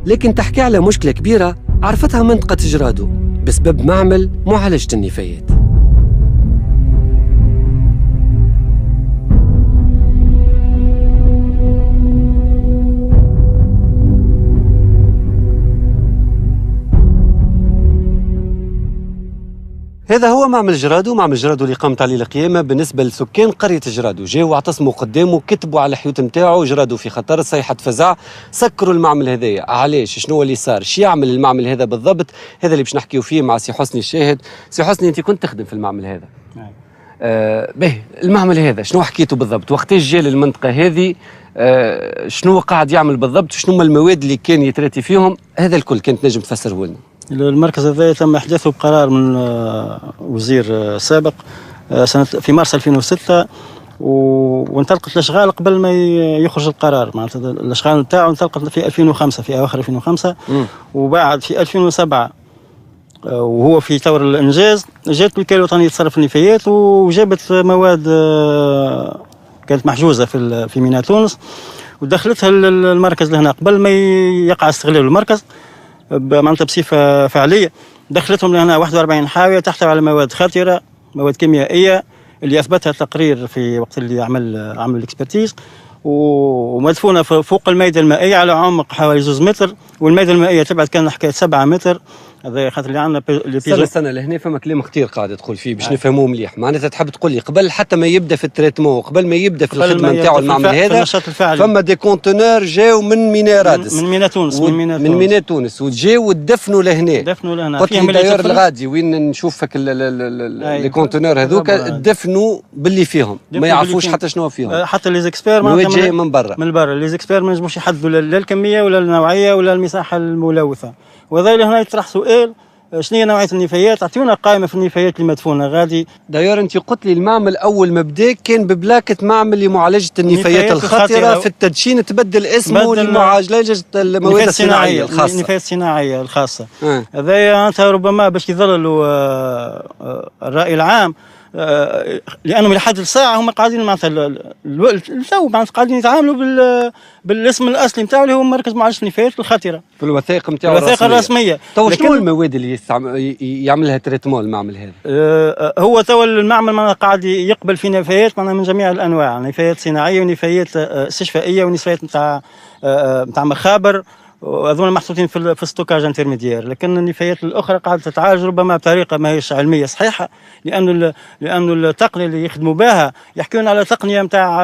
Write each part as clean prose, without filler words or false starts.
لكن تحكي على مشكلة كبيرة عرفتها منطقة جرادو بسبب معمل معالجة النفايات. هذا هو معمل جرادو، معمل جرادو اللي قامت عليه القيامة بالنسبة لسكان قرية جرادو. جاوا واعتصموا قدامه، كتبوا على الحيوط نتاعو جرادو في خطر، صيحة فزع، سكروا المعمل هذايا. علاش؟ شنو اللي صار؟ شو يعمل المعمل هذا بالضبط؟ هذا اللي باش نحكيو فيه مع سي حسني الشاهد. سي حسني، انت كنت تخدم في المعمل هذا. باهي، المعمل هذا شنو حكيته بالضبط؟ وقتاش جا للمنطقة هذه؟ شنو قاعد يعمل بالضبط؟ شنو هما المواد اللي كان يتراتي فيهم؟ هذا الكل كانت نجم تفسره لنا. المركز هذا تم احداثه بقرار من وزير سابق في مارس 2006، وانطلقت الاشغال قبل ما يخرج القرار. معناتها الاشغال نتاعو انطلقت في 2005، في اواخر 2005. وبعد في 2007 وهو في طور الانجاز جات الوكاله الوطنيه لتصرف النفايات وجابت مواد كانت محجوزه في ميناء تونس ودخلتها المركز لهنا قبل ما يقع استغلال المركز معناتها بصفه فعليه. دخلتهم لهنا 41 حاويه تحتوي على مواد خطره، مواد كيميائيه اللي اثبتها تقرير في وقت اللي عمل الاكسبرتيز، ومدفونه فوق الميدان المائيه على عمق حوالي 2 متر، والميدان المائيه تبعد كان حكايه 7 متر. هذا خاطر اللي عندنا استنى لهنا فما كلام خطير قاعد تقول فيه باش نفهموه مليح. معناتها تحب تقول لي قبل حتى ما يبدا في التريتمون، قبل ما يبدا في الخدمه نتاعو المعمل هذا، فما دي كونتينور جاو من ميناء رادس، من ميناء تونس، من ميناء تونس، وجاو ودفنوا لهنا. قلت لي داير الغادي وين نشوفك لي كونتينور هذوك دفنوا باللي فيهم، ما يعرفوش حتى شنو فيهم. حتى لي زيكسبير معناتها من برا لي زيكسبير ما نجموش يحددوا لا الكميه ولا النوعيه ولا المساحه الملوثه. وهذا هنا يطرح سؤال: شنو هي نوعيه النفايات؟ اعطيونا قائمه في النفايات اللي مدفونه غادي. داير انت قلت لي المعمل اول ما بدا كان ببلاكه معمل لمعالجه النفايات الخطره، في التدشين تبدل اسمه لمعالجه المواد الصناعيه الخاصه، النفايات الصناعيه الخاصه. هذايا انت ربما باش يظللوا الراي العام، لانهم لحد الساعه هم قاعدين معناتها التو معناتها قاعدين يتعاملوا بالاسم الاصلي نتاعو اللي هو مركز معالجه النفايات الخطره في الوثائق نتاعو الرسميه. شنو المواد اللي يعملها تريتمون المعمل هذا؟ هو تو المعمل معناتها قاعد يقبل في نفايات معناتها من جميع الانواع، نفايات صناعيه ونفايات استشفائيه ونفايات نتاع مخابر، وهذول محطوطين في ستوكاج انترميديير. لكن النفايات الاخرى قاعده تتعالج ربما بطريقه ما هيش علميه صحيحه، لانه التقنيه اللي يخدموا بها يحكون على تقنيه نتاع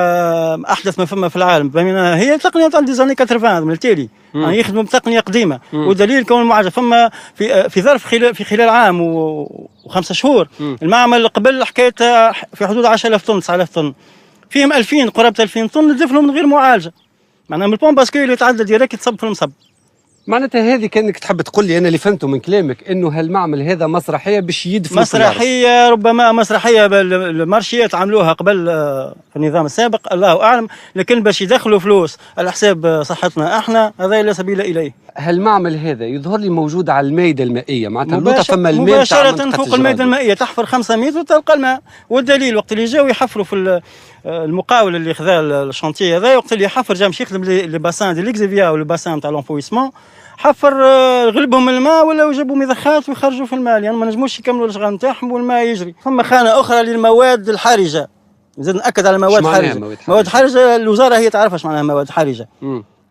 احدث ما فما في العالم، بينما هي تقنيه نتاع ديزاني 80 من التالي، يعني يخدموا بتقنيه قديمه. ودليل كون المعالجه فما في ظرف في خلال عام و5 شهور المعمل قبل حكايه في حدود 10000 طن 9000 طن، فيهم 2000 قرابه 2000 طن دفنوا من غير معالجه، معناها من البون باسكو اللي يتعدى ديريكت يتصب في المصب. معناتها هذه كانك تحب تقول لي انا اللي فهمته من كلامك انه هالمعمل هذا مسرحيه باش يدفن مسرحيه، ربما مسرحيه المارشيات عملوها قبل في النظام السابق الله اعلم، لكن باش يدخلوا فلوس على حساب صحتنا احنا هذا لا سبيل اليه. هالمعمل هذا يظهر لي موجود على الميدان المائيه، معناتها اللوطه فما الماء مباشره فوق الميدان المائيه، تحفر 5 متر وتلقى الماء. والدليل وقت اللي جاوا يحفروا في المقاول اللي خذا الشانتيه هذا، وقت اللي حفر جا مشي يخدم لي باسان دي ليكزيفيا ولا باسان تاع لونفويسمون، حفر غلبهم الماء ولا جابوا مضخات ويخرجوا في الماء، لان يعني ما نجموش يكملوا الاشغال نتاعهم والماء يجري. ثم خانه اخرى للمواد الحرجه، زاد ناكد على مواد حرجه. مواد حرجه الوزاره هي تعرفها اش معناها مواد حرجه،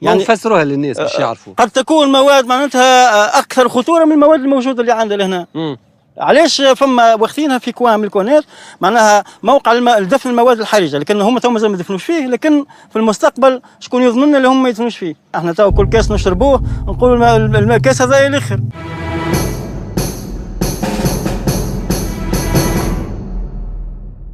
يعني نفسروها للناس باش يعرفوا. قد تكون مواد معناتها اكثر خطوره من المواد الموجوده اللي عندنا لهنا. علاش فما واخذينها في كوان من الكوانات معناها موقع لدفن المواد الحرجه، لكن هم تو مازال ما يدفنوش فيه، لكن في المستقبل شكون يضمن اللي هم ما يدفنوش فيه. احنا تو كل كاس نشربوه نقولوا الكاس هذا يلخر.